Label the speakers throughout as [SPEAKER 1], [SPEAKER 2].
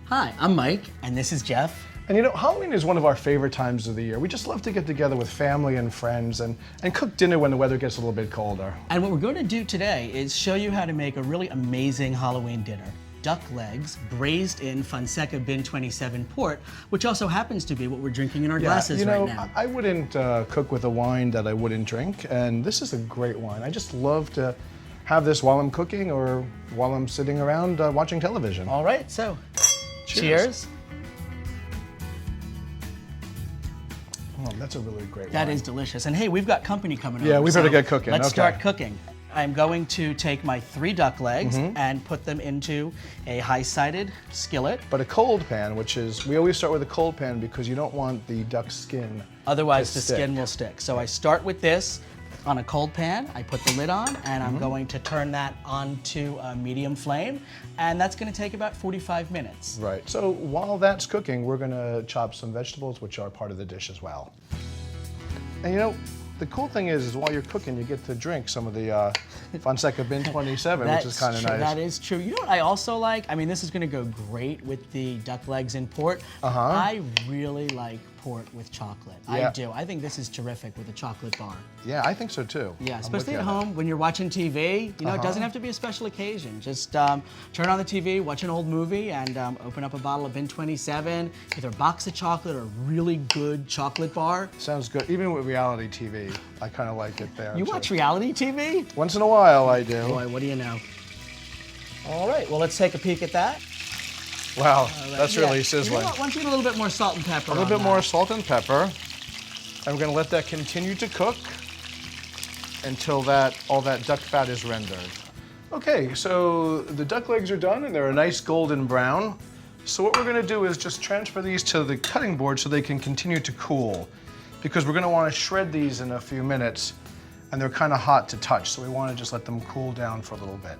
[SPEAKER 1] Hi, I'm Mike, and this is Jeff.
[SPEAKER 2] And you know, Halloween is one of our favorite times of the year. We just love to get together with family and friends and cook dinner when the weather gets a little bit colder.
[SPEAKER 1] And what we're going to do today is show you how to make a really amazing Halloween dinner. Duck legs braised in Fonseca Bin 27 port, which also happens to be what we're drinking in our glasses right now.
[SPEAKER 2] I wouldn't cook with a wine that I wouldn't drink, and this is a great wine. I just love to have this while I'm cooking or while I'm sitting around watching television.
[SPEAKER 1] All right, so cheers.
[SPEAKER 2] Oh, that's a really great wine.
[SPEAKER 1] That is delicious. And hey, we've got company coming over.
[SPEAKER 2] Yeah, we better get cooking.
[SPEAKER 1] Let's start cooking. I'm going to take my 3 duck legs and put them into a high-sided skillet.
[SPEAKER 2] But a cold pan, which is, we always start with a cold pan because you don't want the duck skin
[SPEAKER 1] Otherwise the skin will stick. So I start with this on a cold pan, I put the lid on, and I'm going to turn that onto a medium flame, and that's going to take about 45 minutes.
[SPEAKER 2] Right, so while that's cooking, we're going to chop some vegetables, which are part of the dish as well. And you know, the cool thing is while you're cooking, you get to drink some of the Fonseca Bin 27, which is kind of nice.
[SPEAKER 1] That is true. You know what I also like? I mean, this is going to go great with the duck legs in port. I really like port with chocolate.
[SPEAKER 2] Yeah.
[SPEAKER 1] I do. I think this is terrific with a chocolate bar.
[SPEAKER 2] Yeah, I think so too.
[SPEAKER 1] Yeah, especially at home when you're watching TV. You know, it doesn't have to be a special occasion. Just turn on the TV, watch an old movie, and open up a bottle of Bin 27, either a box of chocolate or a really good chocolate bar.
[SPEAKER 2] Sounds good. Even with reality TV, I kind of like it there.
[SPEAKER 1] You watch reality TV?
[SPEAKER 2] Once in a while, I do.
[SPEAKER 1] Boy, what do you know? All right, well, let's take a peek at that.
[SPEAKER 2] Wow, that's really sizzling.
[SPEAKER 1] You know what? Once you get a little bit more salt and pepper.
[SPEAKER 2] A little bit more salt and pepper. And we're going to let that continue to cook until all that duck fat is rendered. Okay, so the duck legs are done and they're a nice golden brown. So what we're going to do is just transfer these to the cutting board so they can continue to cool, because we're going to want to shred these in a few minutes and they're kind of hot to touch, so we want to just let them cool down for a little bit.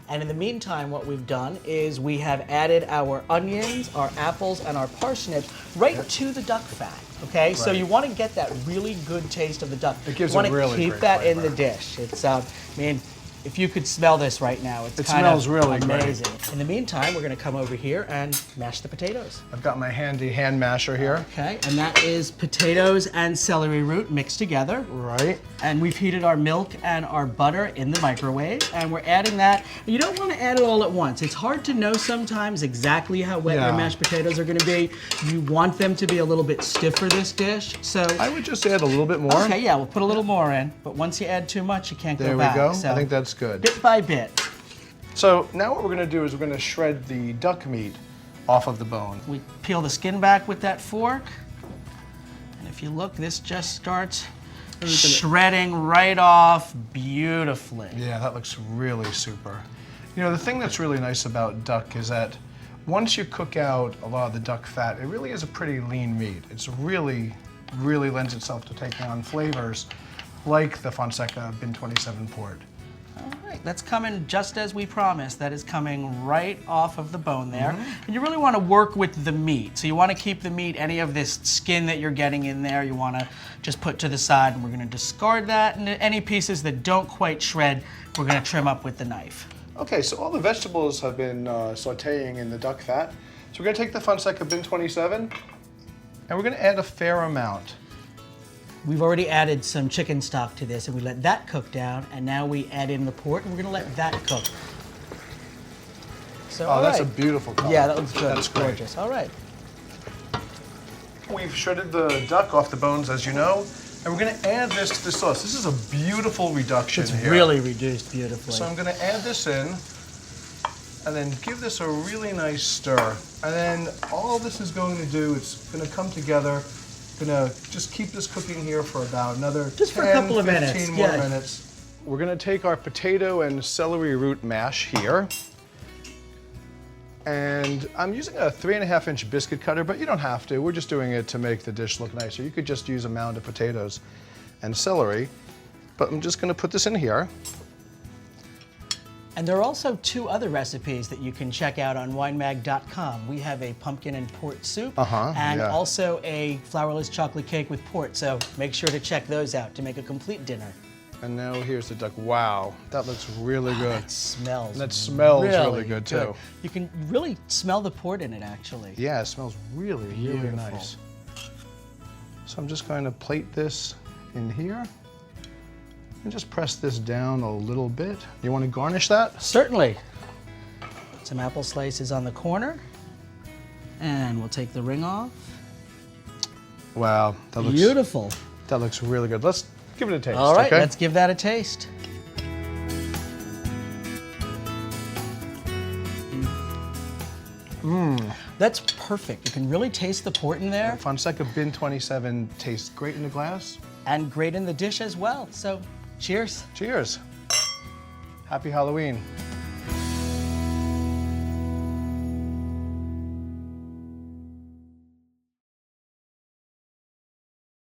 [SPEAKER 1] And in the meantime, what we've done is we have added our onions, our apples, and our parsnips right to the duck fat, okay? Right. So you want to get that really good taste of the duck.
[SPEAKER 2] It gives
[SPEAKER 1] you want
[SPEAKER 2] a really
[SPEAKER 1] to keep
[SPEAKER 2] great
[SPEAKER 1] that
[SPEAKER 2] flavor.
[SPEAKER 1] in the dish. It's, I mean, if you could smell this right now, it
[SPEAKER 2] smells really
[SPEAKER 1] amazing.
[SPEAKER 2] great.
[SPEAKER 1] In the meantime, we're going to come over here and mash the potatoes.
[SPEAKER 2] I've got my handy hand masher here.
[SPEAKER 1] Okay, and that is potatoes and celery root mixed together.
[SPEAKER 2] Right.
[SPEAKER 1] And we've heated our milk and our butter in the microwave, and we're adding that. You don't want to add it all at once. It's hard to know sometimes exactly how wet your mashed potatoes are going to be. You want them to be a little bit stiff for this dish, so
[SPEAKER 2] I would just add a little bit more.
[SPEAKER 1] Okay, yeah, we'll put a little more in, but once you add too much, you can't go back.
[SPEAKER 2] There we go.
[SPEAKER 1] So
[SPEAKER 2] I think that's good.
[SPEAKER 1] bit by bit.
[SPEAKER 2] So now what we're going to do is we're going to shred the duck meat off of the bone.
[SPEAKER 1] We peel the skin back with that fork, and if you look, this just starts shredding right off beautifully.
[SPEAKER 2] Yeah, that looks really super. You know, the thing that's really nice about duck is that once you cook out a lot of the duck fat, it really is a pretty lean meat. It's really lends itself to taking on flavors like the Fonseca Bin 27 port.
[SPEAKER 1] All right, that's coming just as we promised. That is coming right off of the bone there. And you really want to work with the meat. So you want to keep the meat, any of this skin that you're getting in there, you want to just put to the side, and we're going to discard that. And any pieces that don't quite shred, we're going to trim up with the knife.
[SPEAKER 2] Okay, so all the vegetables have been sauteing in the duck fat. So we're going to take the Fonseca Bin 27, and we're going to add a fair amount.
[SPEAKER 1] We've already added some chicken stock to this, and we let that cook down, and now we add in the port, and we're going to let that cook. So,
[SPEAKER 2] that's a beautiful color.
[SPEAKER 1] Yeah, that looks good.
[SPEAKER 2] That's
[SPEAKER 1] gorgeous. All right.
[SPEAKER 2] We've shredded the duck off the bones, as you know, and we're going to add this to the sauce. This is a beautiful reduction here.
[SPEAKER 1] It's really reduced beautifully.
[SPEAKER 2] So I'm going to add this in, and then give this a really nice stir. And then all this is going to do, it's going to come together. Gonna just keep this cooking here for about another 10, 15 more minutes. We're gonna take our potato and celery root mash here. And I'm using a 3.5-inch biscuit cutter, but you don't have to. We're just doing it to make the dish look nicer. You could just use a mound of potatoes and celery. But I'm just gonna put this in here.
[SPEAKER 1] And there are also 2 other recipes that you can check out on winemag.com. We have a pumpkin and port soup and also a flourless chocolate cake with port. So make sure to check those out to make a complete dinner.
[SPEAKER 2] And now here's the duck. Wow, that looks really good.
[SPEAKER 1] That smells.
[SPEAKER 2] That smells really good too.
[SPEAKER 1] You can really smell the port in it, actually.
[SPEAKER 2] Yeah, it smells really, really
[SPEAKER 1] Beautiful.
[SPEAKER 2] nice. So I'm just going to plate this in here and just press this down a little bit. You want to garnish that?
[SPEAKER 1] Certainly. Some apple slices on the corner, and we'll take the ring off.
[SPEAKER 2] Wow, that looks
[SPEAKER 1] Beautiful.
[SPEAKER 2] That looks really good. Let's give it a taste.
[SPEAKER 1] All right,
[SPEAKER 2] okay?
[SPEAKER 1] let's give that a taste. That's perfect. You can really taste the port in there,
[SPEAKER 2] Fonseca Bin 27 tastes great in the glass.
[SPEAKER 1] and great in the dish as well. So, cheers.
[SPEAKER 2] Cheers. Happy Halloween.